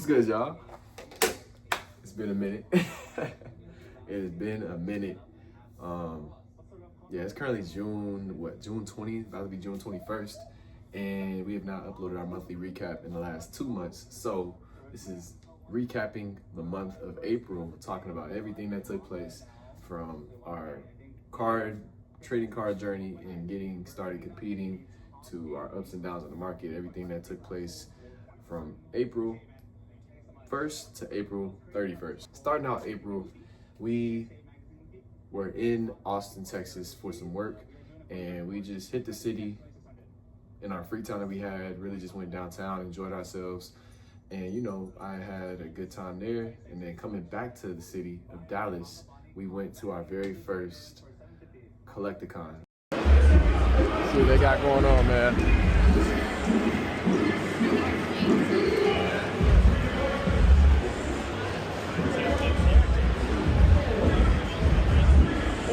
What's good, y'all? It's been a minute. It has been a minute. Yeah, it's currently June 20th, about to be June 21st. And we have not uploaded our monthly recap in the last 2 months. So this is recapping the month of April, talking about everything that took place from our trading card journey and getting started competing to our ups and downs in the market, everything that took place from April 1st to April 31st. Starting out April, we were in Austin, Texas for some work, and we just hit the city in our free time that we had, really just went downtown, enjoyed ourselves. And you know, I had a good time there. And then coming back to the city of Dallas, we went to our very first Collecticon. See what they got going on, man.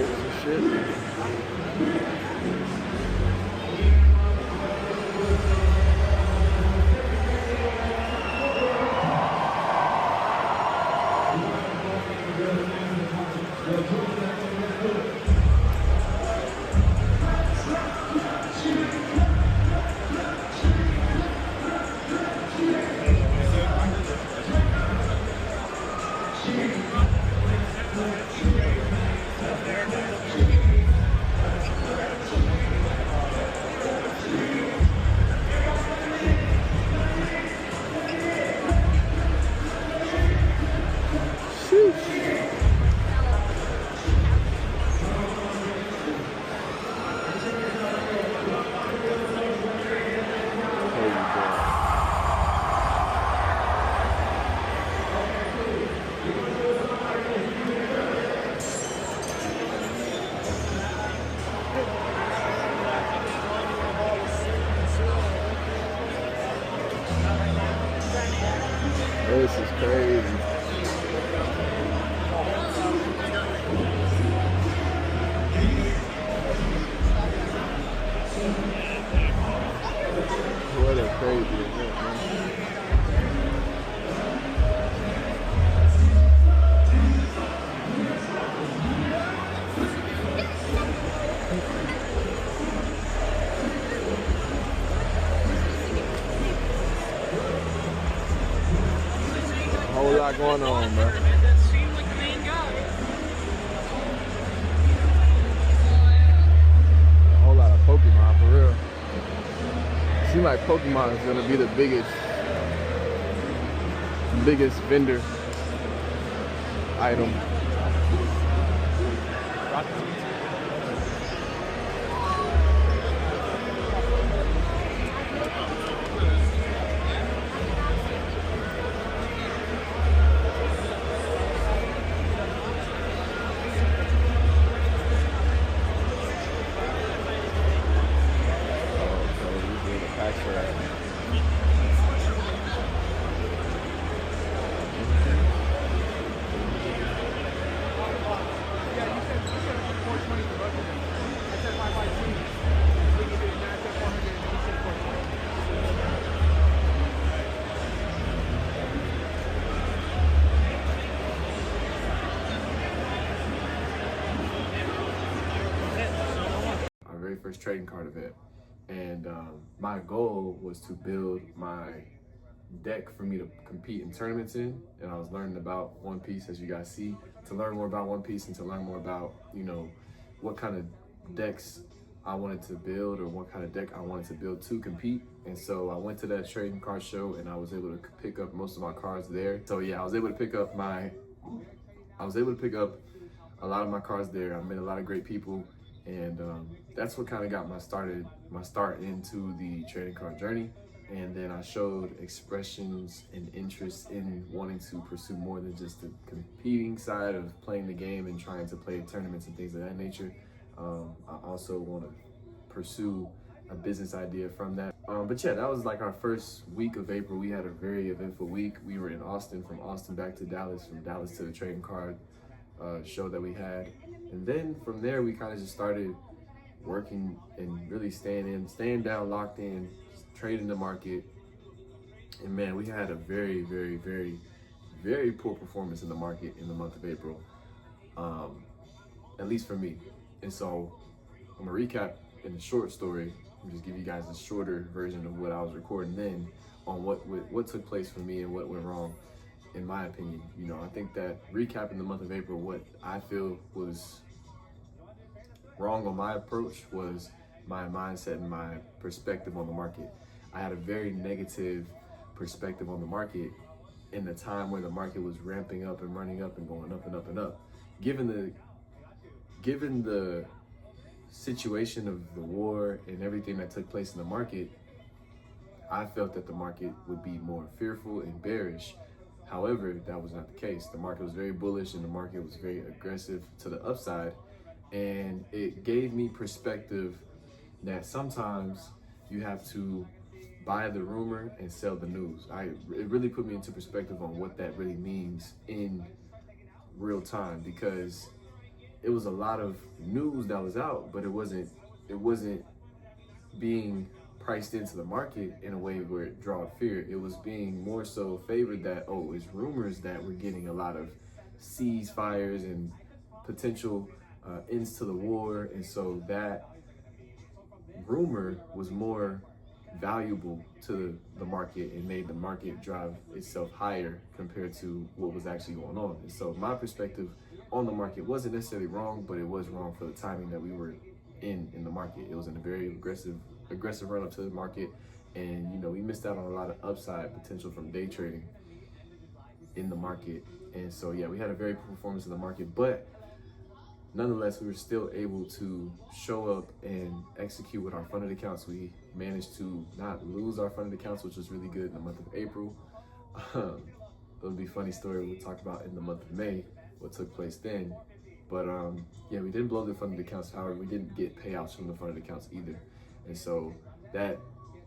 Oh, shit. This is crazy. What a crazy event, man. Whole lot going on, bro. A whole lot of Pokemon, for real. Seems like Pokemon is gonna be the biggest vendor item. First trading card event, and my goal was to build my deck for me to compete in tournaments in. And I was learning about One Piece, as you guys see. To learn more about One Piece and to learn more about, you know, what kind of decks I wanted to build or what kind of deck I wanted to build to compete. And so I went to that trading card show and I was able to pick up most of my cards there. So yeah, I was able to pick up a lot of my cards there. I met a lot of great people. And that's what kind of got my start into the trading card journey. And then I showed expressions and interest in wanting to pursue more than just the competing side of playing the game and trying to play tournaments and things of that nature. I also want to pursue a business idea from that. But yeah, that was like our first week of April. We had a very eventful week. We were in Austin, from Austin back to Dallas, from Dallas to the trading card show that we had. And then from there, we kind of just started working and really staying down, locked in, trading the market, And man, we had a very, very, very, very poor performance in the market in the month of April, um, at least for me. And so I'm gonna recap in a short story and just give you guys a shorter version of what I was recording then on what took place for me and what went wrong, in my opinion. I think that recapping the month of April, what I feel was wrong on my approach was my mindset and my perspective on the market. I had a very negative perspective on the market in the time where the market was ramping up and running up and going up and up and up. Given the situation of the war and everything that took place in the market, I felt that the market would be more fearful and bearish. However, that was not the case. The market was very bullish and the market was very aggressive to the upside. And it gave me perspective that sometimes you have to buy the rumor and sell the news. It really put me into perspective on what that really means in real time, because it was a lot of news that was out, but it wasn't being priced into the market in a way where it drawed fear. It was being more so favored that, oh, it's rumors that we're getting a lot of ceasefires and potential ends to the war. And so that rumor was more valuable to the market and made the market drive itself higher compared to what was actually going on. And so my perspective on the market wasn't necessarily wrong, but it was wrong for the timing that we were in the market. It was in a very aggressive run up to the market, and we missed out on a lot of upside potential from day trading in the market. And so yeah, we had a very poor performance in the market, but nonetheless, we were still able to show up and execute with our funded accounts. We managed to not lose our funded accounts, which was really good in the month of April. It'll be a funny story we'll talk about in the month of May, what took place then. But yeah, we didn't blow the funded accounts. However, we didn't get payouts from the funded accounts either. And so that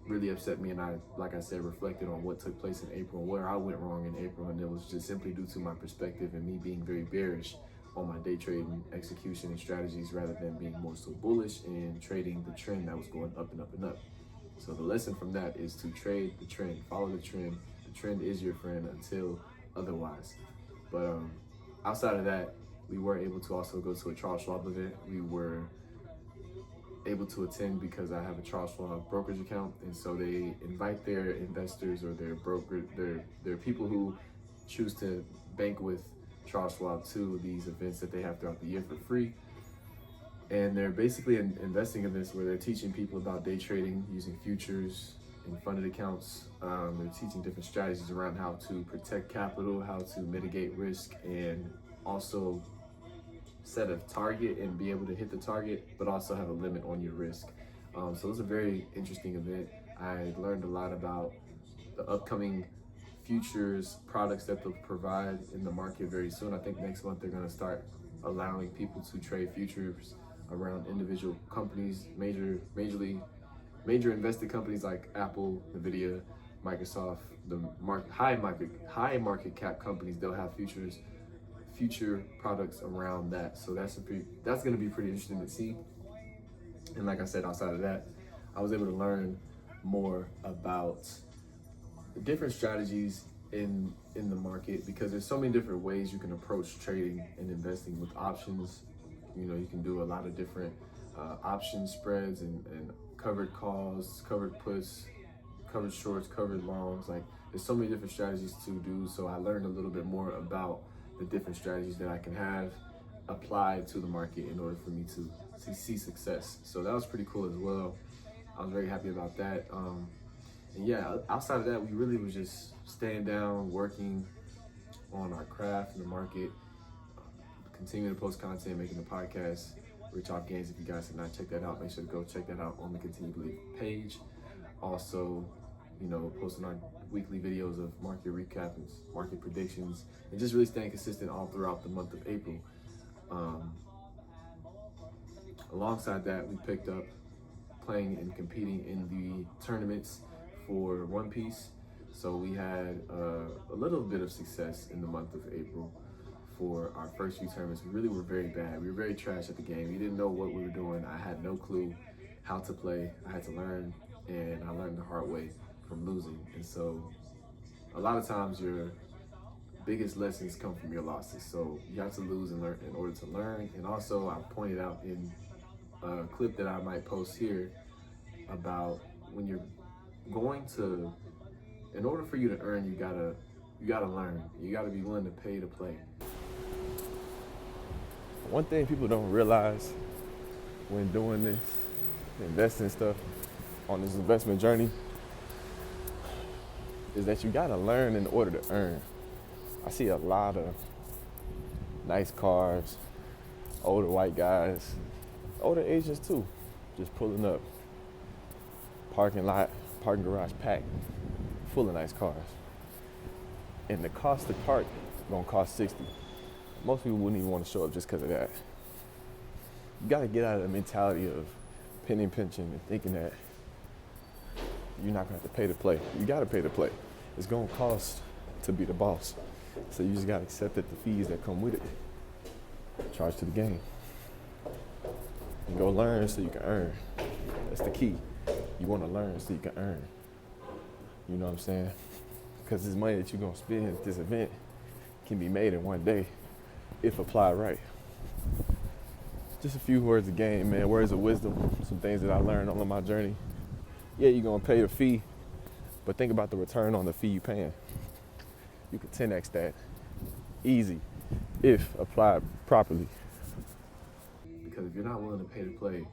really upset me. And I, like I said, reflected on what took place in April and where I went wrong in April. And it was just simply due to my perspective and me being very bearish on my day trading execution and strategies, rather than being more so bullish and trading the trend that was going up and up and up. So the lesson from that is to trade the trend, follow the trend. The trend is your friend until otherwise. But outside of that, we were able to also go to a Charles Schwab event. We were able to attend because I have a Charles Schwab brokerage account, and so they invite their investors or their people who choose to bank with Charles Schwab to these events that they have throughout the year for free. And they're basically investing events where they're teaching people about day trading using futures and funded accounts. They're teaching different strategies around how to protect capital, how to mitigate risk, and also set a target and be able to hit the target, but also have a limit on your risk. So it was a very interesting event. I learned a lot about the upcoming futures products that they'll provide in the market very soon. I think next month they're going to start allowing people to trade futures around individual companies, major invested companies like Apple, Nvidia, Microsoft, the high market cap companies. They'll have future products around that. So that's going to be pretty interesting to see. And like I said, outside of that, I was able to learn more about the different strategies in the market, because there's so many different ways you can approach trading and investing with options. You can do a lot of different option spreads and covered calls, covered puts, covered shorts, covered longs. Like, there's so many different strategies to do. So I learned a little bit more about the different strategies that I can have applied to the market in order for me to see success. So that was pretty cool as well. I was very happy about that. And yeah, outside of that, we really was just staying down, working on our craft in the market, continuing to post content, making the podcast, Rich Off Gains. If you guys have not checked that out, make sure to go check that out on the Continue to Believe page. Also, posting our weekly videos of market recaps, market predictions, and just really staying consistent all throughout the month of April. Alongside that, we picked up playing and competing in the tournaments for One Piece. So we had a little bit of success in the month of April for our first few tournaments. We really were very bad. We were very trash at the game. We didn't know what we were doing. I had no clue how to play. I had to learn, and I learned the hard way from losing. And so a lot of times your biggest lessons come from your losses. So you have to lose and learn in order to learn. And also, I pointed out in a clip that I might post here about when you're going to, in order for you to earn, you gotta learn. You gotta be willing to pay to play. One thing people don't realize when doing this, investing stuff on this investment journey, is that you gotta learn in order to earn. I see a lot of nice cars, older white guys, older Asians too, just pulling up, parking garage packed, full of nice cars. And the cost to park gonna cost $60. Most people wouldn't even want to show up just because of that. You gotta get out of the mentality of penny pinching and thinking that you're not gonna have to pay to play. You gotta pay to play. It's gonna cost to be the boss. So you just gotta accept that the fees that come with it. Charge to the game. And go learn so you can earn. That's the key. You wanna learn so you can earn. You know what I'm saying? Because this money that you're gonna spend at this event can be made in one day if applied right. Just a few words of game, man, words of wisdom, some things that I learned on my journey. Yeah, you're gonna pay a fee, but think about the return on the fee you're paying. You can 10x that easy if applied properly. Because if you're not willing to pay to play,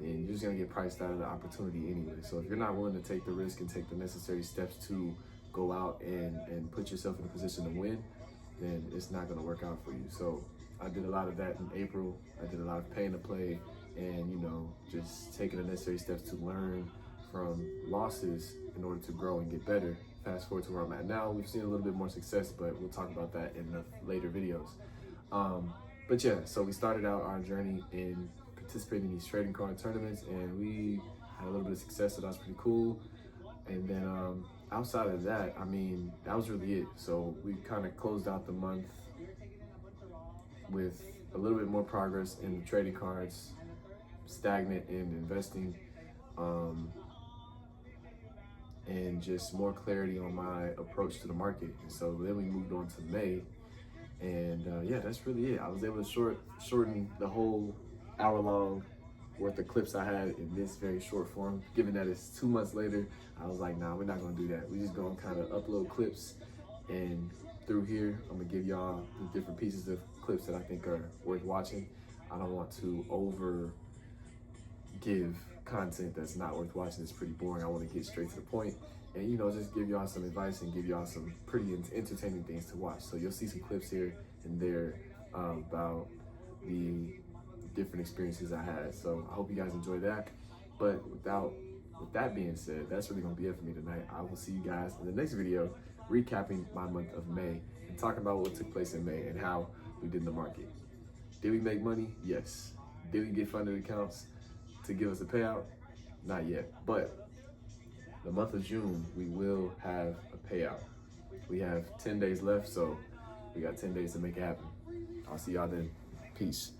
then you're just gonna get priced out of the opportunity anyway. So if you're not willing to take the risk and take the necessary steps to go out and put yourself in a position to win, then it's not gonna work out for you. So I did a lot of that in April. I did a lot of paying to play and, just taking the necessary steps to learn from losses in order to grow and get better. Fast forward to where I'm at now, we've seen a little bit more success, but we'll talk about that in the later videos. But yeah, so we started out our journey in participating in these trading card tournaments, and we had a little bit of success, so that was pretty cool. And then outside of that, that was really it. So we kind of closed out the month with a little bit more progress in trading cards, stagnant in investing, and just more clarity on my approach to the market. And so then we moved on to May, and yeah, that's really it. I was able to shorten the whole hour-long worth of clips I had in this very short form. Given that it's 2 months later, I was like, nah, we're not gonna do that. We're just gonna kind of upload clips, and through here, I'm gonna give y'all the different pieces of clips that I think are worth watching. I don't want to over give content that's not worth watching. It's pretty boring. I want to get straight to the point and just give y'all some advice and give y'all some pretty entertaining things to watch. So you'll see some clips here and there about the different experiences I had. So I hope you guys enjoy that. But with that being said, that's really gonna be it for me tonight. I will see you guys in the next video, recapping my month of May and talking about what took place in May and how we did in the market. Did we make money? Yes. Did we get funded accounts to give us a payout? Not yet. But the month of June, we will have a payout. We have 10 days left, so we got 10 days to make it happen. I'll see y'all then. Peace.